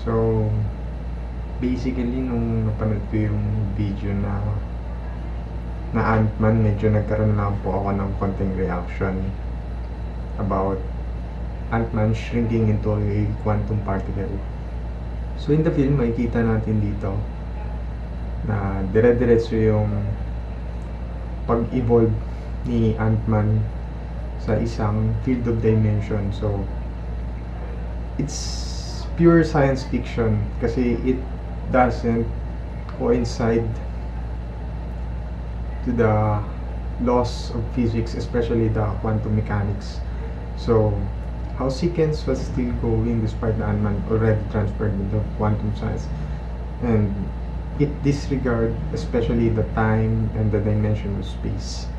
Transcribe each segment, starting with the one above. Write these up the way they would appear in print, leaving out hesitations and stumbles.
So, basically, nung napanood ko yung video na Antman, medyo nagkaroon lang po ako ng konting reaction about Antman shrinking into a quantum particle. So, in the film, makikita natin dito na dire-diretso yung pag-evolve ni Antman sa isang field of dimension. So, it's pure science fiction kasi it doesn't coincide to the laws of physics, especially the quantum mechanics. So, how sequence was still going despite the Antman already transferred into quantum science, and it disregard especially the time and the dimension of space.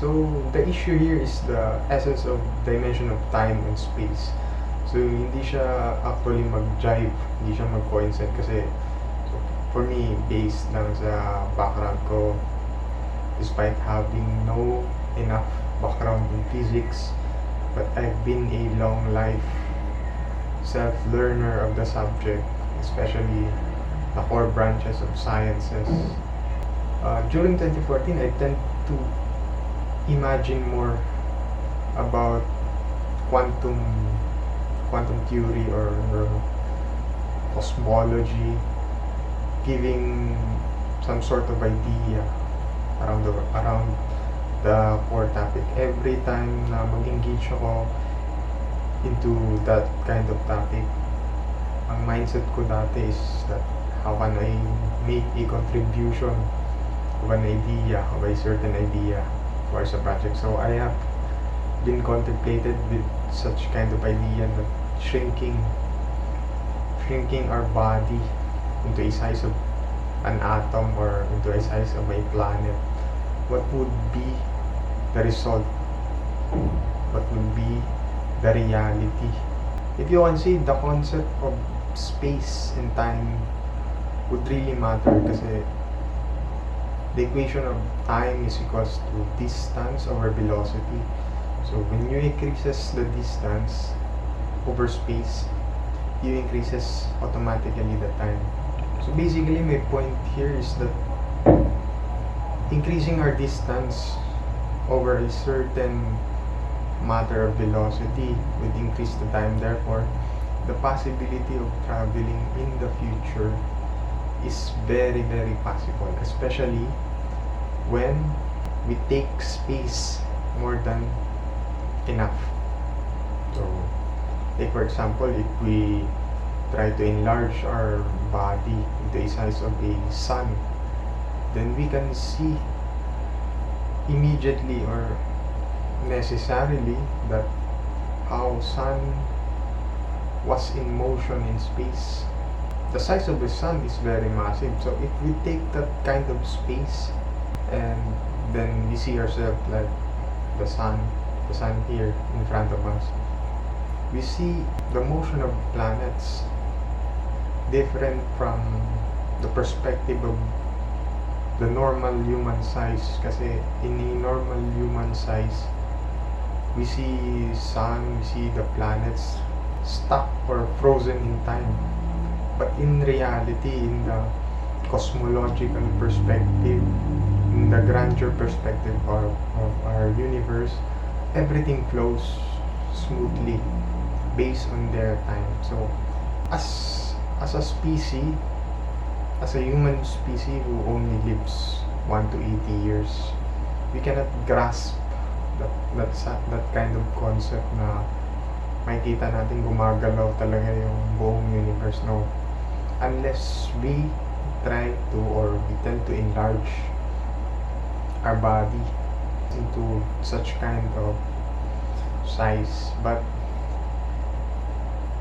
So, the issue here is the essence of dimension of time and space. So, hindi siya actually mag-jive, hindi siya mag-coincide kasi so, for me, based lang sa background ko, despite having no enough background in physics, but I've been a long life self-learner of the subject, especially the core branches of sciences. During 2014, I tend to imagine more about quantum theory or cosmology, giving some sort of idea around the core topic. Every time na mag-engage ako into that kind of topic, ang mindset ko dati is that how can I make a contribution of an idea, of a certain idea towards a project. So I have been contemplated with such kind of idea that shrinking our body into a size of an atom or into a size of a planet. What would be the result? What would be the reality? If you can see, the concept of space and time would really matter kasi the equation of time is equals to distance over velocity. So when you increases the distance, over space, you increases automatically the time. So basically, my point here is that increasing our distance over a certain matter of velocity would increase the time. Therefore, the possibility of traveling in the future is very, very possible, especially when we take space more than enough. So, take for example, if we try to enlarge our body the size of a sun, then we can see immediately or necessarily that how sun was in motion in space. The size of the sun is very massive, so if we take that kind of space and then we see ourselves like the sun here in front of us, we see the motion of planets different from the perspective of the normal human size. Kasi in a normal human size, we see sun, we see the planets stuck or frozen in time. But in reality, in the cosmological perspective, in the grandeur perspective of our universe, everything flows smoothly based on their time. So, as a species, as a human species who only lives 1 to 80 years, we cannot grasp that kind of concept na makikita natin gumagalaw talaga yung buong universe. No, unless we try to or we tend to enlarge our body into such kind of size. But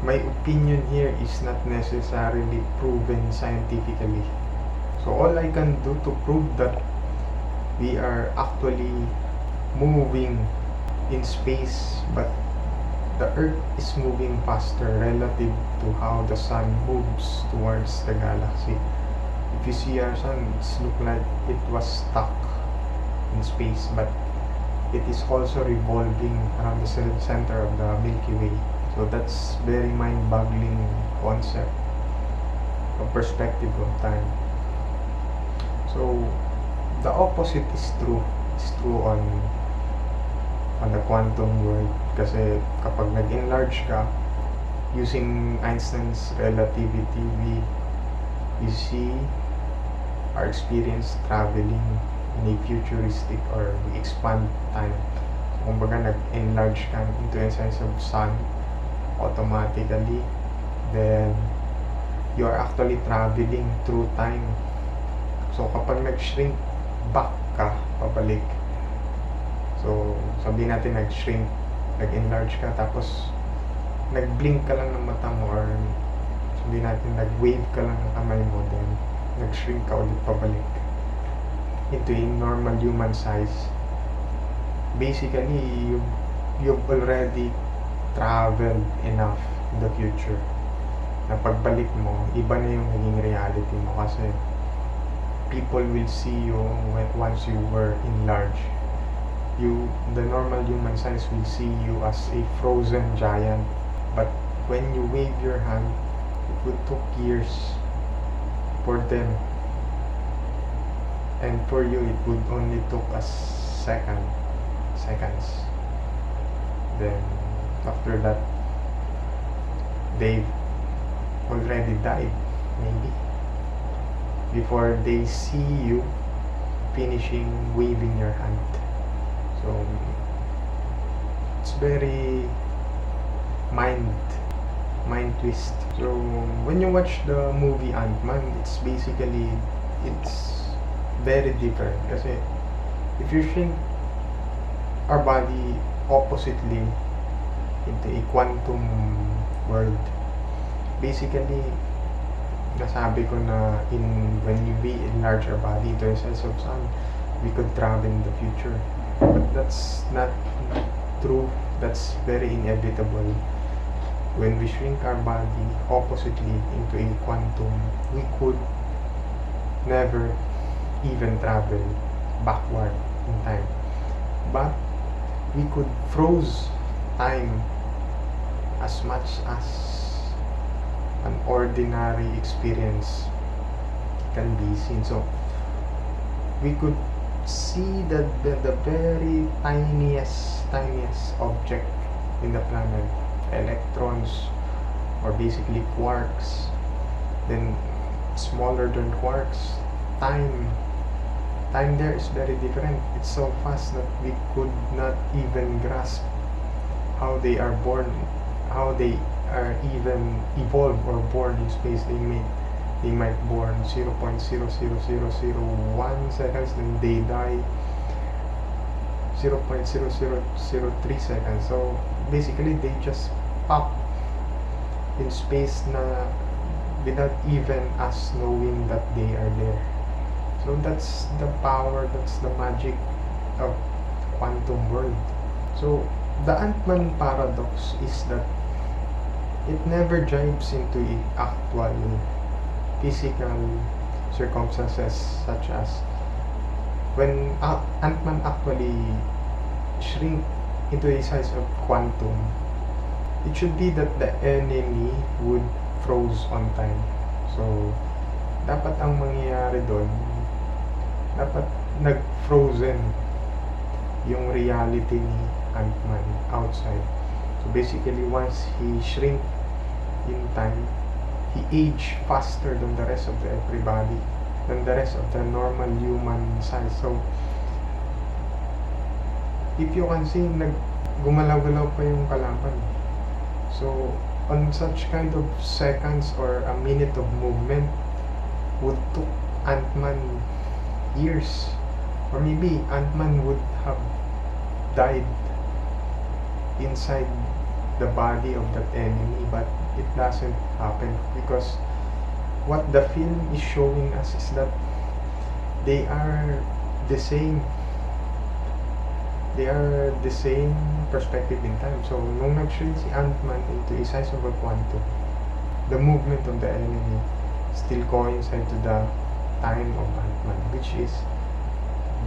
my opinion here is not necessarily proven scientifically. So all I can do to prove that we are actually moving in space, but the Earth is moving faster relative to how the sun moves towards the galaxy. If you see our sun, it's look like it was stuck in space, but it is also revolving around the center of the Milky Way. So that's very mind-boggling concept of perspective of time. So the opposite is true. It's true on the quantum world. Kasi kapag nag-enlarge ka, using Einstein's relativity, we see our experience traveling in a futuristic or we expand time. So kumbaga nag-enlarge ka into a sense of sun, automatically, then you are actually traveling through time. So kapag nag-shrink back ka, pabalik, so sabihin natin nag-shrink, nag-enlarge ka, tapos nag-blink ka lang ng mata mo, or sabihin natin nag-wave ka lang ng kamay mo, then nag-shrink ka ulit pabalik into a normal human size. Basically, you've already traveled enough in the future na pagbalik mo, iba na yung naging reality mo, kasi people will see you once you were enlarged. The normal human size will see you as a frozen giant, but when you wave your hand, it would took years for them, and for you it would only took a seconds. Then after that, they've already died, maybe, before they see you finishing waving your hand. So it's very mind twist. So when you watch the movie Antman, it's very different. Kasi if you shrink our body oppositely into a quantum world, basically nasabi ko na when we enlarge our body to a sense of sun, we could travel in the future. But that's not true. That's very inevitable. When we shrink our body oppositely into a quantum, we could never even travel backward in time. But we could froze time as much as an ordinary experience can be seen. So we could see that the very tiniest object in the planet, electrons, or basically quarks, then smaller than quarks, time there is very different. It's so fast that we could not even grasp how they are born, how they are even evolved or born in space. They might born 0.00001 seconds, then they die 0.0003 seconds. So basically they just pop in space na without even us knowing that they are there. So that's the power, that's the magic of quantum world. So the Antman paradox is that it never jives into actual physical circumstances, such as when Antman actually shrink into a size of quantum, it should be that the enemy would froze on time. So dapat ang mangyayari doon, dapat nag-frozen yung reality ni Antman outside. So basically, once he shrink in time, he age faster than the rest of everybody, than the rest of the normal human size. So if you can see, gumalaw-galaw pa yung kalaban. So on such kind of seconds or a minute of movement would took Antman years, or maybe Antman would have died inside the body of that enemy, but it doesn't happen, because what the film is showing us is that they are the same perspective in time. So nung nag-shrink si Antman into a size of a quantum, the movement of the enemy still coincide to the time of Antman, which is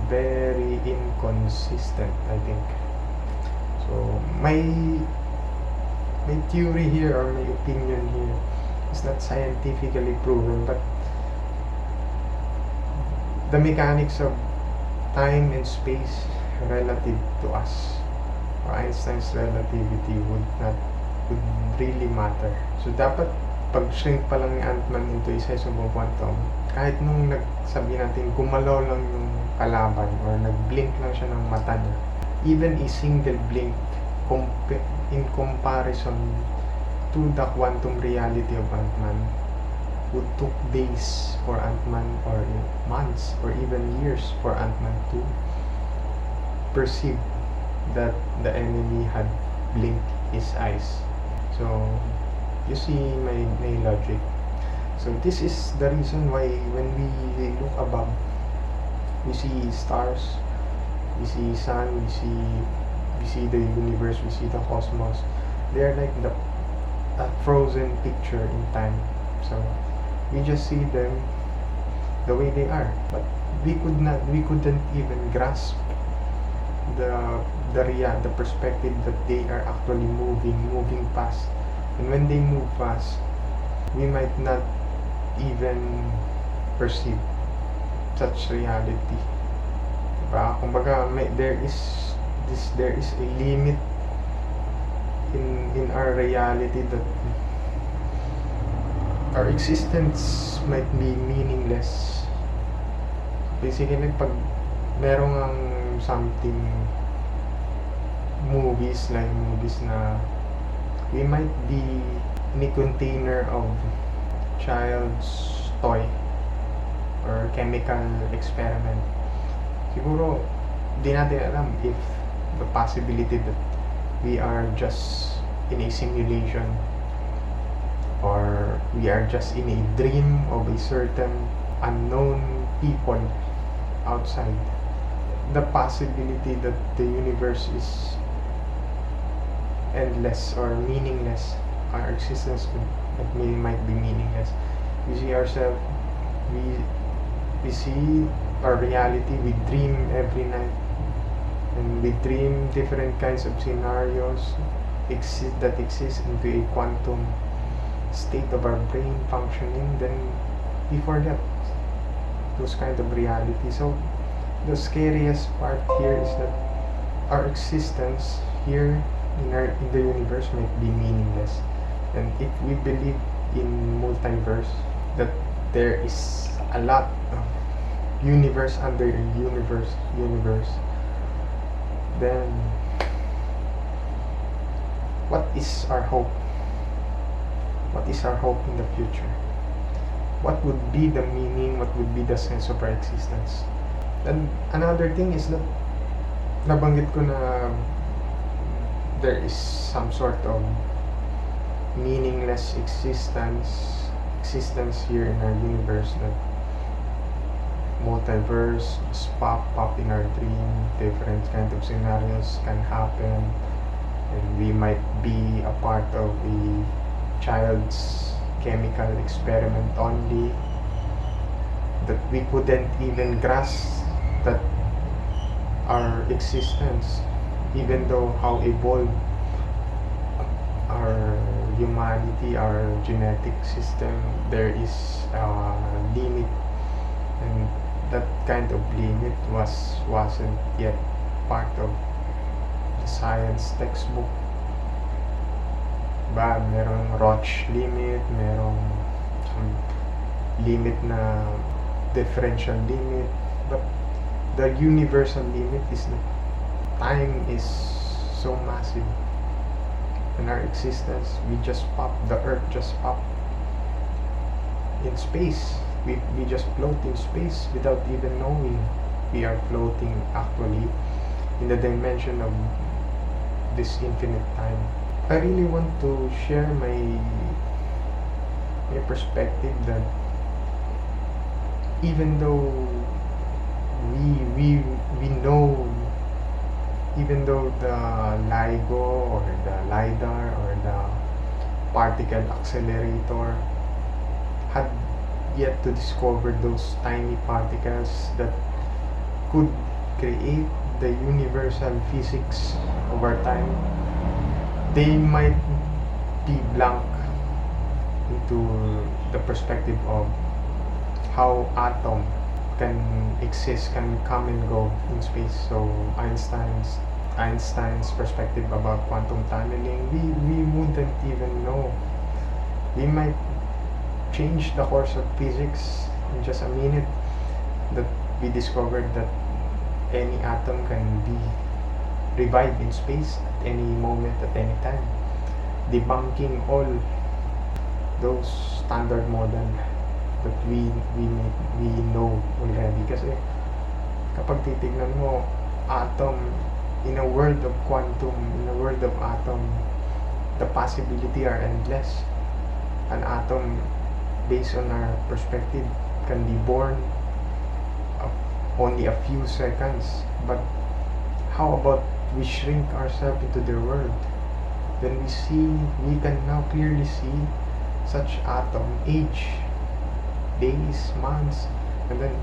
very inconsistent, I think. So my theory here, or my opinion here, is not scientifically proven, but the mechanics of time and space relative to us, or Einstein's relativity, would really matter. So dapat pag shrink pa lang ni Antman into a size of a quantum, kahit nung nagsabi natin gumalaw lang yung kalaban or nag-blink lang siya ng mata niya, even a single blink in comparison to the quantum reality of Antman would took days for Antman, or months, or even years for Antman to perceive that the enemy had blinked his eyes. So you see my logic. So this is the reason why when we look above, we see stars, we see sun, we see the universe, we see the cosmos. They are like a frozen picture in time. So we just see them the way they are, but we couldn't even grasp the perspective that they are actually moving past. And when they move fast, we might not even perceive such reality. Diba? Kumbaga, there is a limit in our reality, that our existence might be meaningless. Basically, pag merong ang something movies na we might be in a container of child's toy or chemical experiment. Siguro di natin alam if the possibility that we are just in a simulation, or we are just in a dream of a certain unknown people outside. The possibility that the universe is endless or meaningless, our existence might be meaningless. We see ourselves, we see our reality, we dream every night, and we dream different kinds of scenarios, that exists into a quantum state of our brain functioning, then we forget those kind of reality. So the scariest part here is that our existence here in the universe might be meaningless. And if we believe in multiverse, that there is a lot of universe under universe, then what is our hope? What is our hope in the future? What would be the meaning? What would be the sense of our existence? And another thing is that nabanggit ko na there is some sort of meaningless existence here in our universe, that multiverse just pop in our dream, different kind of scenarios can happen, and we might be a part of a child's chemical experiment only, that we couldn't even grasp that our existence, even though how evolved our humanity, our genetic system, there is a limit, and that kind of limit wasn't yet part of the science textbook. Ba, merong Roche limit, merong limit na differential limit, but the universal limit is that time is so massive. In our existence, we just pop, the earth just pop in space. We just float in space without even knowing we are floating actually in the dimension of this infinite time. I really want to share my perspective that even though we know, even though the LIGO or the LIDAR or the particle accelerator had yet to discover those tiny particles that could create the universal physics of our time, they might be blank into the perspective of how atom can exist, can come and go in space. So Einstein's perspective about quantum tunneling, we wouldn't even know. We might change the course of physics in just a minute, that we discovered that any atom can be revived in space at any moment, at any time, debunking all those standard model that we know already. Kasi kapag titignan mo, atom, in a world of quantum, in a world of atom, the possibility are endless. An atom, based on our perspective, can be born only a few seconds. But how about we shrink ourselves into their world? Then we can now clearly see such atom age, days, months, and then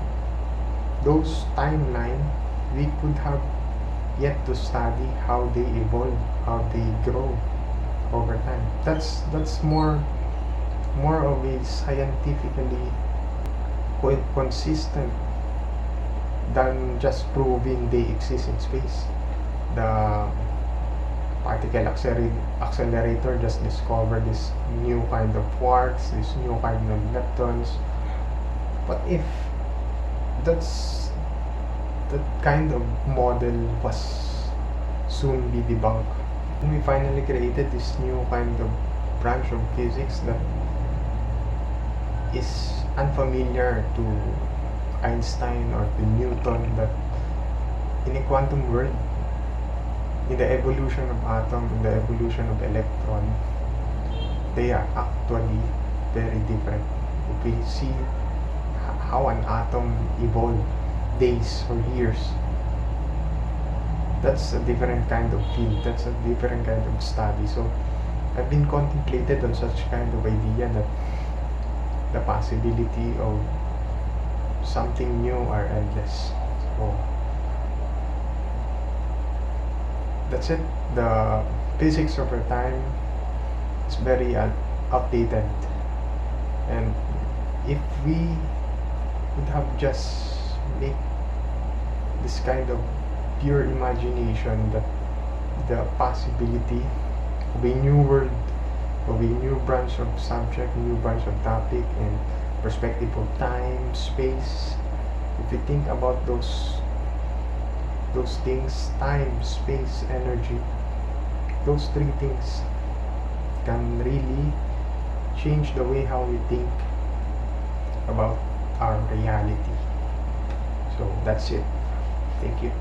those timeline, we could have yet to study how they evolve, how they grow over time. That's more of a scientifically consistent than just proving they exist in space. The particle accelerator just discovered this new kind of quarks, this new kind of leptons. But if that kind of model was soon be debunked, and we finally created this new kind of branch of physics that is unfamiliar to Einstein or to Newton, that in a quantum world, in the evolution of atom, in the evolution of electron, they are actually very different. If we see how an atom evolved days or years, that's a different kind of field, that's a different kind of study. So I've been contemplated on such kind of idea that the possibility of something new are endless. So that's it. The physics over time is very outdated, and if we would have just make this kind of pure imagination, that the possibility of a new world, of a new branch of subject, new branch of topic, and perspective of time, space. If you think about those things, time, space, energy, those three things can really change the way how we think about our reality. So that's it. Thank you.